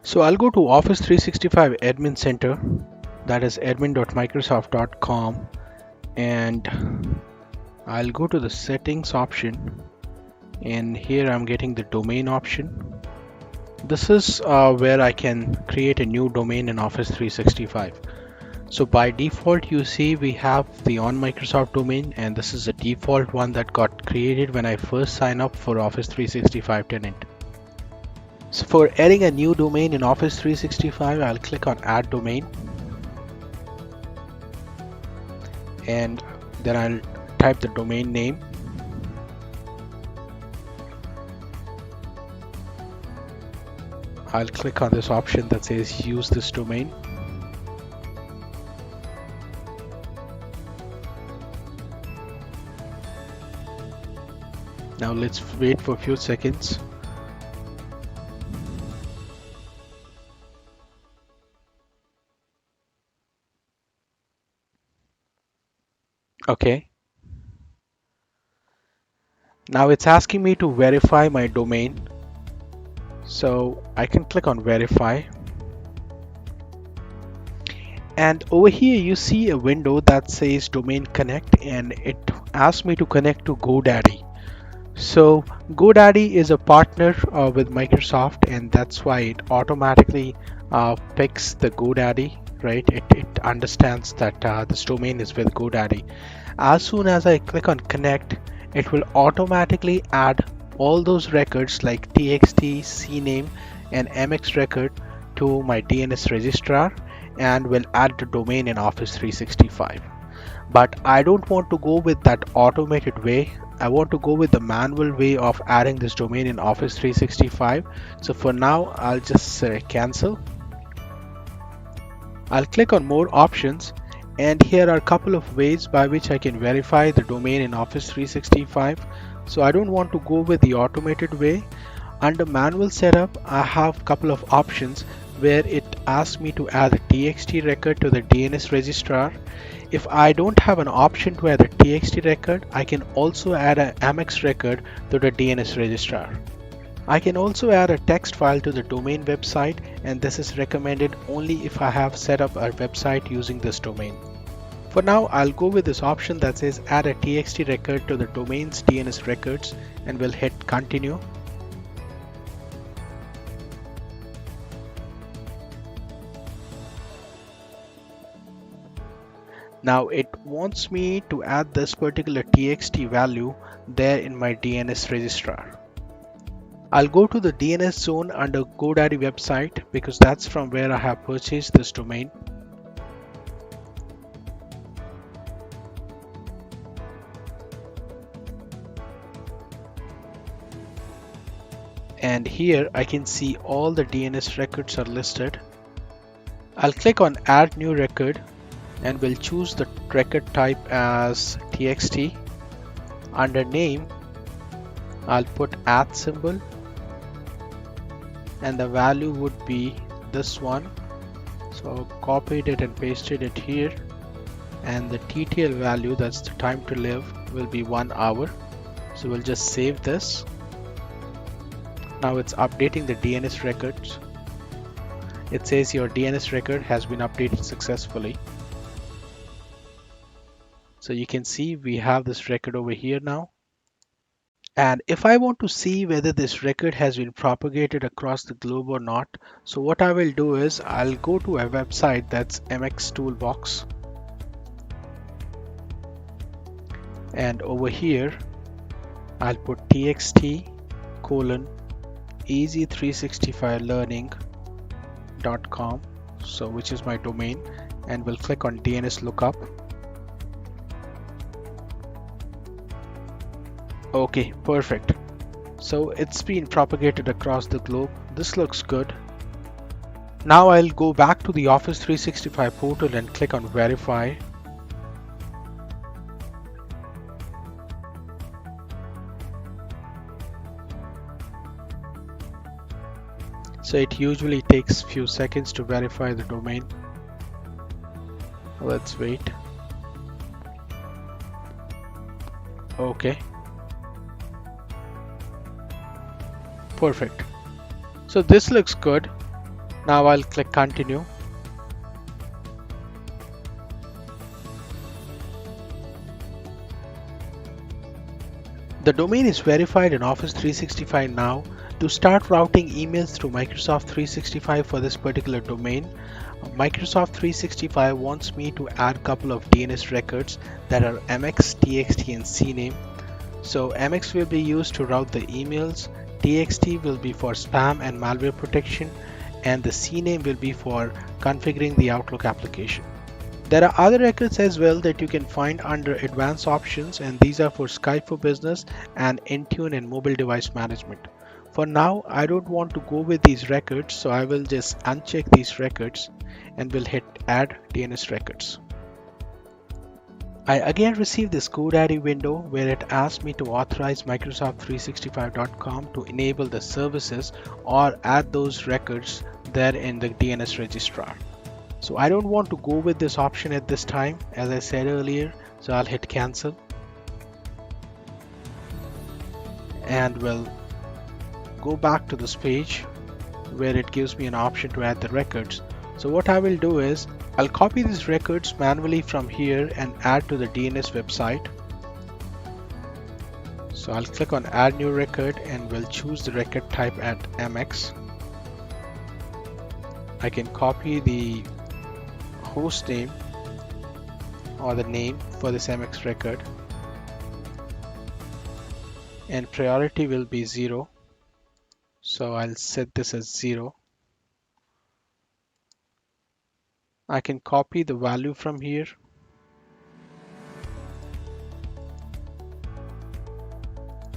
So I'll go to Office 365 Admin Center, that is admin.microsoft.com, and I'll go to the settings option, and here I'm getting the domain option. This is where I can create a new domain in Office 365. So by default, you see we have the on Microsoft domain, and this is the default one that got created when I first signed up for Office 365 tenant. So for adding a new domain in Office 365, I'll click on Add Domain, and then I'll type the domain name. I'll click on this option that says use this domain. Now let's wait for a few seconds. Okay. Now it's asking me to verify my domain. So I can click on verify. And over here you see a window that says domain connect, and it asks me to connect to GoDaddy. So GoDaddy is a partner with Microsoft, and that's why it automatically picks the GoDaddy, right? It understands that this domain is with GoDaddy. As soon as I click on connect, it will automatically add all those records like txt, CNAME, and MX record to my DNS registrar, and will add the domain in Office 365. But I don't want to go with that automated way. I want to go with the manual way of adding this domain in Office 365. So for now, I'll just select cancel. I'll click on more options, and here are a couple of ways by which I can verify the domain in Office 365. So I don't want to go with the automated way. Under manual setup, I have a couple of options where it asks me to add a txt record to the DNS registrar. If I don't have an option to add a txt record, I can also add an MX record to the DNS registrar. I can also add a text file to the domain website, and this is recommended only if I have set up a website using this domain. For now, I'll go with this option that says add a txt record to the domain's DNS records, and we'll hit continue. Now it wants me to add this particular txt value there in my DNS registrar. I'll go to the DNS zone under GoDaddy website because that's from where I have purchased this domain. And here I can see all the DNS records are listed. I'll click on add new record, and we'll choose the record type as txt. Under name, I'll put @ symbol, and the value would be this one. So copied it and pasted it here, and the TTL value, that's the time to live, will be 1 hour. So we'll just save this. Now it's updating the DNS records. It says your DNS record has been updated successfully. So you can see we have this record over here now. And if I want to see whether this record has been propagated across the globe or not, so what I will do is I'll go to a website that's MX Toolbox. And over here, I'll put txt:/easy365learning.com, so which is my domain, and we'll click on DNS lookup. Okay, perfect. So it's been propagated across the globe. This looks good. Now I'll go back to the Office 365 portal and click on verify. So it usually takes few seconds to verify the domain. Let's wait. Okay. Perfect. So this looks good. Now I'll click continue. The domain is verified in Office 365 now. To start routing emails through Microsoft 365 for this particular domain, Microsoft 365 wants me to add a couple of DNS records that are MX, TXT, and CNAME. So MX will be used to route the emails, TXT will be for spam and malware protection, and the CNAME will be for configuring the Outlook application. There are other records as well that you can find under advanced options, and these are for Skype for Business and Intune and mobile device management. For now, I don't want to go with these records, so I will just uncheck these records and will hit add DNS records. I again received this GoDaddy window where it asks me to authorize Microsoft365.com to enable the services or add those records there in the DNS registrar. So I don't want to go with this option at this time, as I said earlier, so I'll hit cancel and will go back to this page where it gives me an option to add the records. So what I will do is I'll copy these records manually from here and add to the DNS website. So I'll click on add new record and will choose the record type at MX. I can copy the host name or the name for this MX record, and priority will be 0, so I'll set this as 0. I can copy the value from here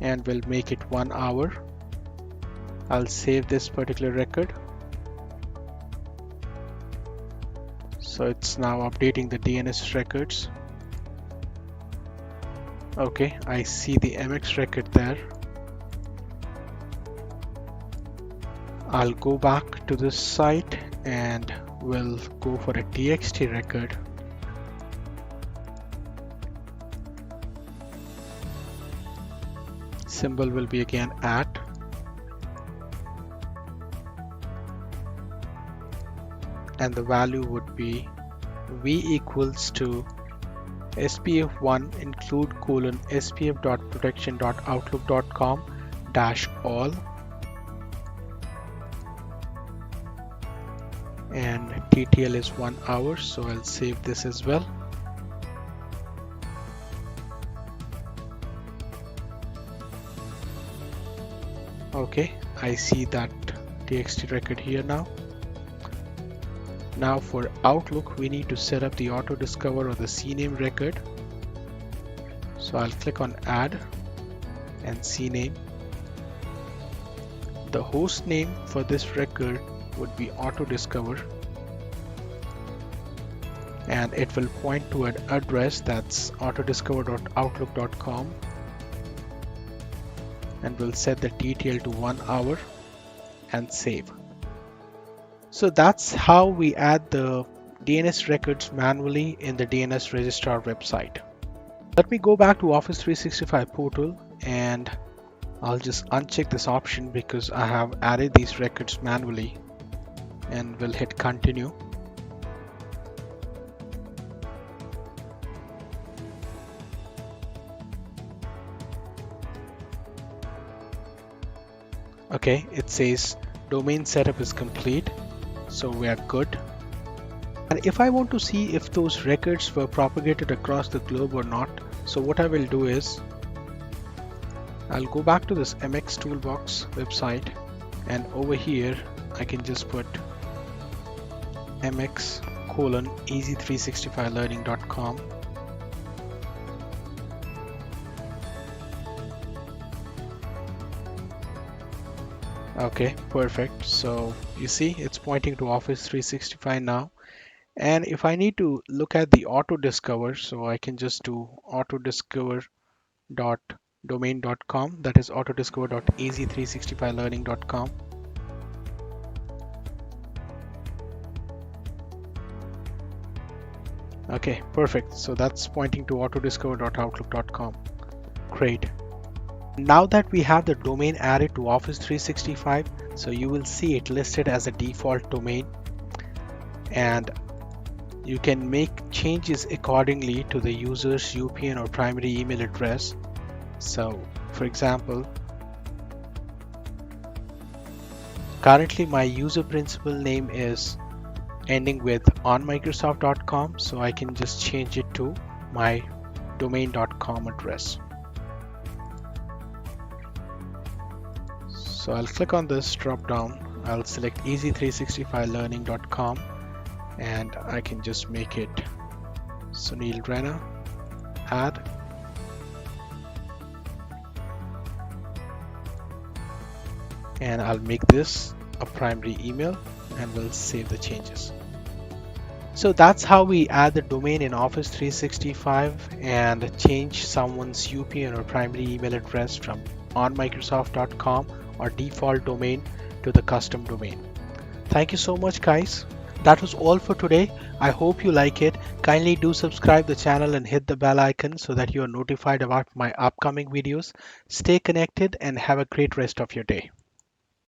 and will make it 1 hour. I'll save this particular record. So it's now updating the DNS records. Okay, I see the MX record there. I'll go back to this site and will go for a TXT record. Symbol will be again @ and the value would be v equals to spf1 include : spf.protection.outlook.com -all, and TTL is 1 hour, so I'll save this as well. Okay, I see that TXT record here now. Now for Outlook, we need to set up the auto discover or the CNAME record. So I'll click on add and CNAME. The host name for this record would be auto discover, and it will point to an address that's autodiscover.outlook.com, and we'll set the TTL to 1 hour and save. So that's how we add the DNS records manually in the DNS registrar website. Let me go back to Office 365 portal and I'll just uncheck this option because I have added these records manually, and will hit continue. Okay, it says domain setup is complete, so we are good. And if I want to see if those records were propagated across the globe or not, so what I will do is I'll go back to this MX Toolbox website, and over here I can just put mx:easy365learning.com. Okay, perfect. So you see it's pointing to Office 365 now. And if I need to look at the auto discover, so I can just do autodiscover.domain.com, that is autodiscover.easy365learning.com. Okay, perfect. So that's pointing to autodiscover.outlook.com. Great. Now that we have the domain added to Office 365, So you will see it listed as a default domain, and you can make changes accordingly to the user's UPN or primary email address. So for example, currently my user principal name is ending with onmicrosoft.com, so I can just change it to my domain.com address. So I'll click on this drop down, I'll select easy365learning.com, and I can just make it Sunil Rana, add, and I'll make this a primary email, and we'll save the changes. So that's how we add the domain in Office 365 and change someone's UPN or primary email address from onmicrosoft.com or default domain to the custom domain. Thank you so much, guys. That was all for today. I hope you like it. Kindly do subscribe the channel and hit the bell icon so that you are notified about my upcoming videos. Stay connected and have a great rest of your day.